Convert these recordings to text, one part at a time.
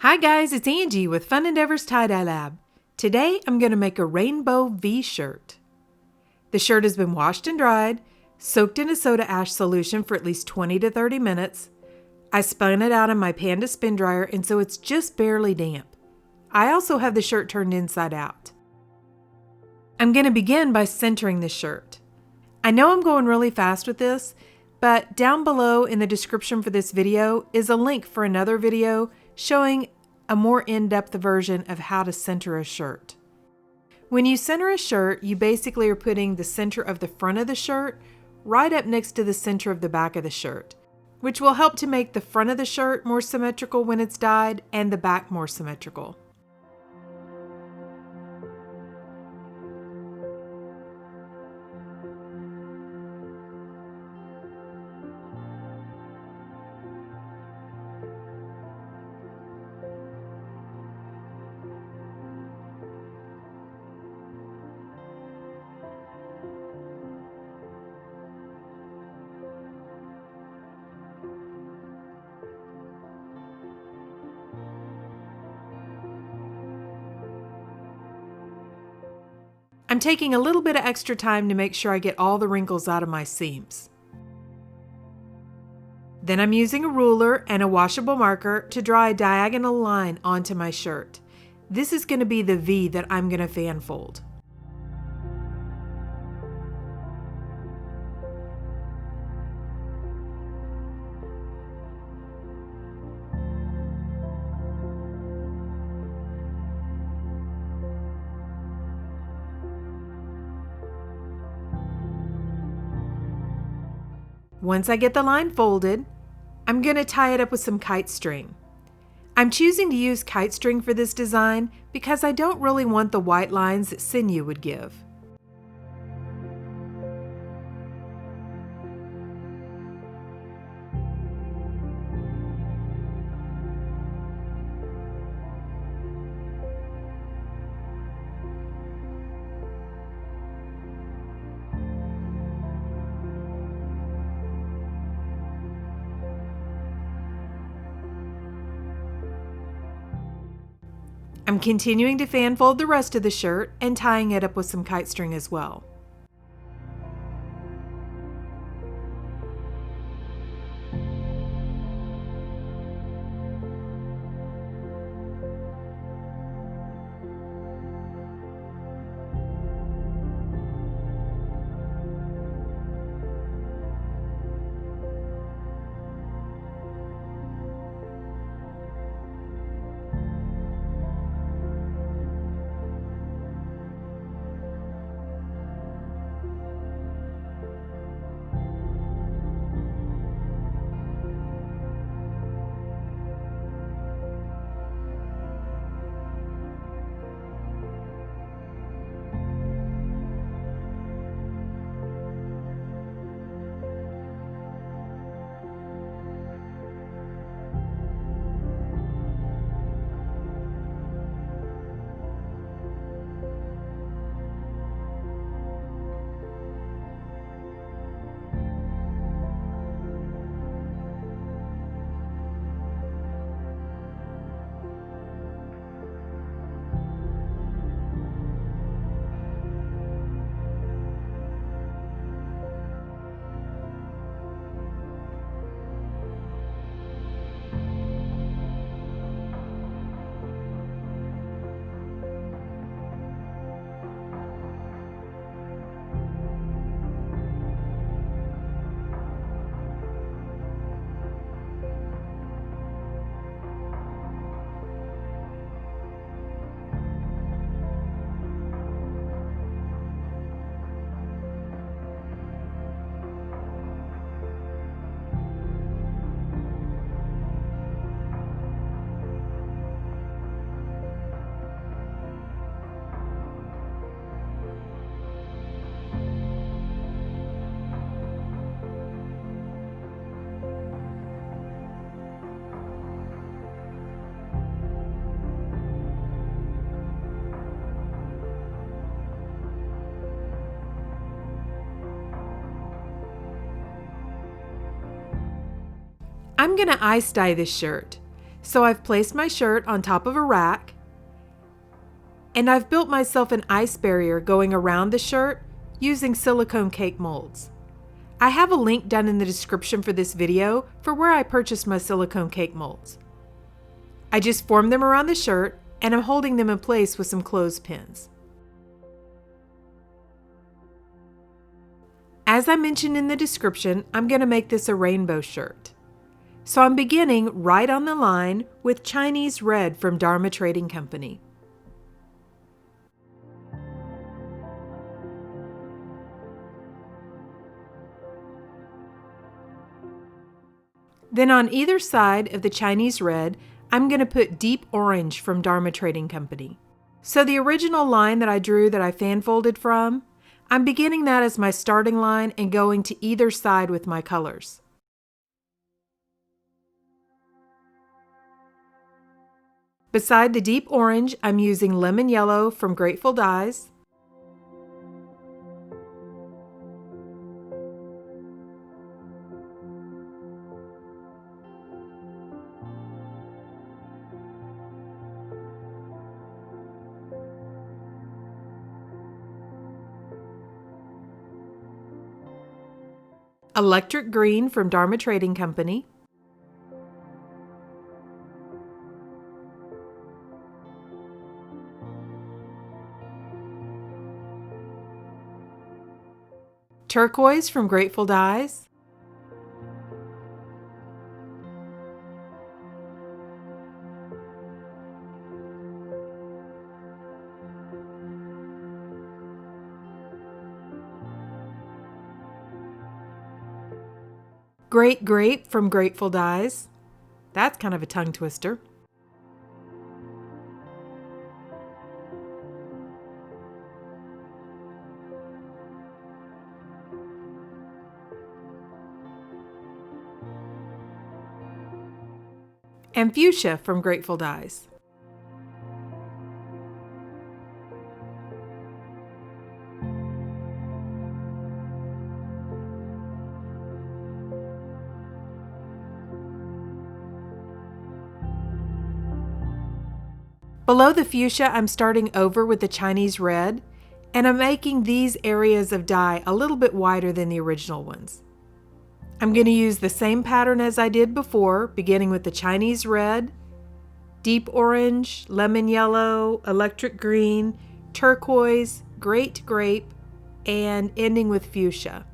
Hi guys, it's Angie with Fun Endeavors Tie-Dye Lab. Today I'm going to make a rainbow V shirt. The shirt has been washed and dried, soaked in a soda ash solution for at least 20 to 30 minutes. I spun it out in my Panda spin dryer and so it's just barely damp. I also have the shirt turned inside out. I'm going to begin by centering the shirt. I know I'm going really fast with this, but down below in the description for this video is a link for another video showing a more in-depth version of how to center a shirt. When you center a shirt, you basically are putting the center of the front of the shirt right up next to the center of the back of the shirt, which will help to make the front of the shirt more symmetrical when it's dyed and the back more symmetrical. I'm taking a little bit of extra time to make sure I get all the wrinkles out of my seams. Then I'm using a ruler and a washable marker to draw a diagonal line onto my shirt. This is going to be the V that I'm going to fan fold. Once I get the line folded, I'm going to tie it up with some kite string. I'm choosing to use kite string for this design because I don't really want the white lines that sinew would give. I'm continuing to fan fold the rest of the shirt and tying it up with some kite string as well. I'm going to ice dye this shirt. So I've placed my shirt on top of a rack, and I've built myself an ice barrier going around the shirt using silicone cake molds. I have a link down in the description for this video for where I purchased my silicone cake molds. I just formed them around the shirt, and I'm holding them in place with some clothespins. As I mentioned in the description, I'm going to make this a rainbow shirt. So I'm beginning right on the line with Chinese red from Dharma Trading Company. Then on either side of the Chinese red, I'm going to put deep orange from Dharma Trading Company. So the original line that I drew that I fan folded from, I'm beginning that as my starting line and going to either side with my colors. Beside the deep orange, I'm using lemon yellow from Grateful Dyes, electric green from Dharma Trading Company, turquoise from Grateful Dyes, Great Grape from Grateful Dyes. That's kind of a tongue twister. And Fuchsia from Grateful Dyes. Below the fuchsia, I'm starting over with the Chinese red, and I'm making these areas of dye a little bit wider than the original ones. I'm going to use the same pattern as I did before, beginning with the Chinese red, deep orange, lemon yellow, electric green, turquoise, great grape, and ending with fuchsia.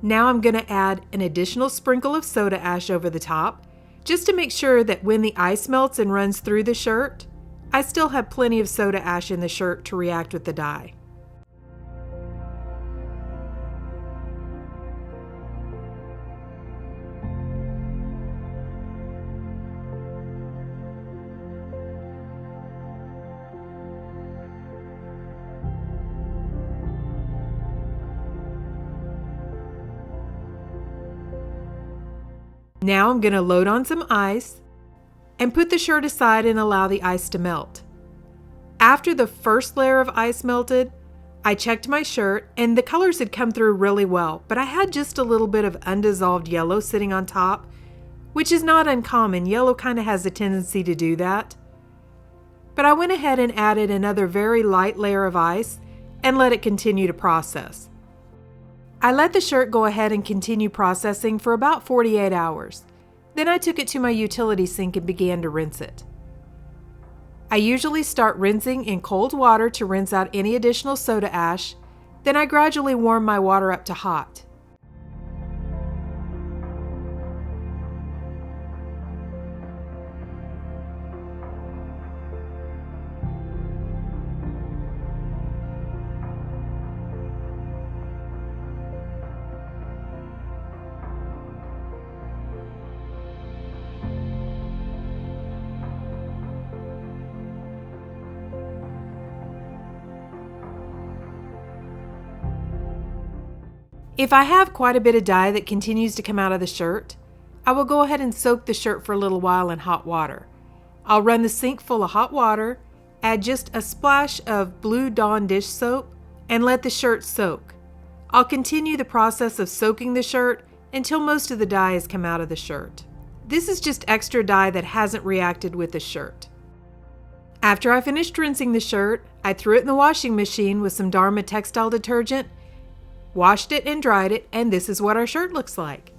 Now I'm going to add an additional sprinkle of soda ash over the top, just to make sure that when the ice melts and runs through the shirt, I still have plenty of soda ash in the shirt to react with the dye. Now I'm going to load on some ice and put the shirt aside and allow the ice to melt. After the first layer of ice melted, I checked my shirt and the colors had come through really well, but I had just a little bit of undissolved yellow sitting on top, which is not uncommon. Yellow kind of has a tendency to do that. But I went ahead and added another very light layer of ice and let it continue to process. I let the shirt go ahead and continue processing for about 48 hours. Then I took it to my utility sink and began to rinse it. I usually start rinsing in cold water to rinse out any additional soda ash, then I gradually warm my water up to hot. If I have quite a bit of dye that continues to come out of the shirt, I will go ahead and soak the shirt for a little while in hot water. I'll run the sink full of hot water, add just a splash of Blue Dawn dish soap, and let the shirt soak. I'll continue the process of soaking the shirt until most of the dye has come out of the shirt. This is just extra dye that hasn't reacted with the shirt. After I finished rinsing the shirt, I threw it in the washing machine with some Dharma textile detergent, washed it and dried it, and this is what our shirt looks like.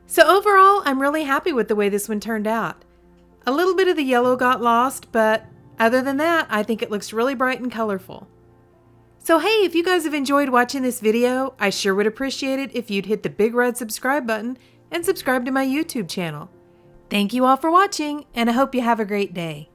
So overall, I'm really happy with the way this one turned out. A little bit of the yellow got lost, but other than that, I think it looks really bright and colorful. So hey, if you guys have enjoyed watching this video, I sure would appreciate it if you'd hit the big red subscribe button and subscribe to my YouTube channel. Thank you all for watching, and I hope you have a great day.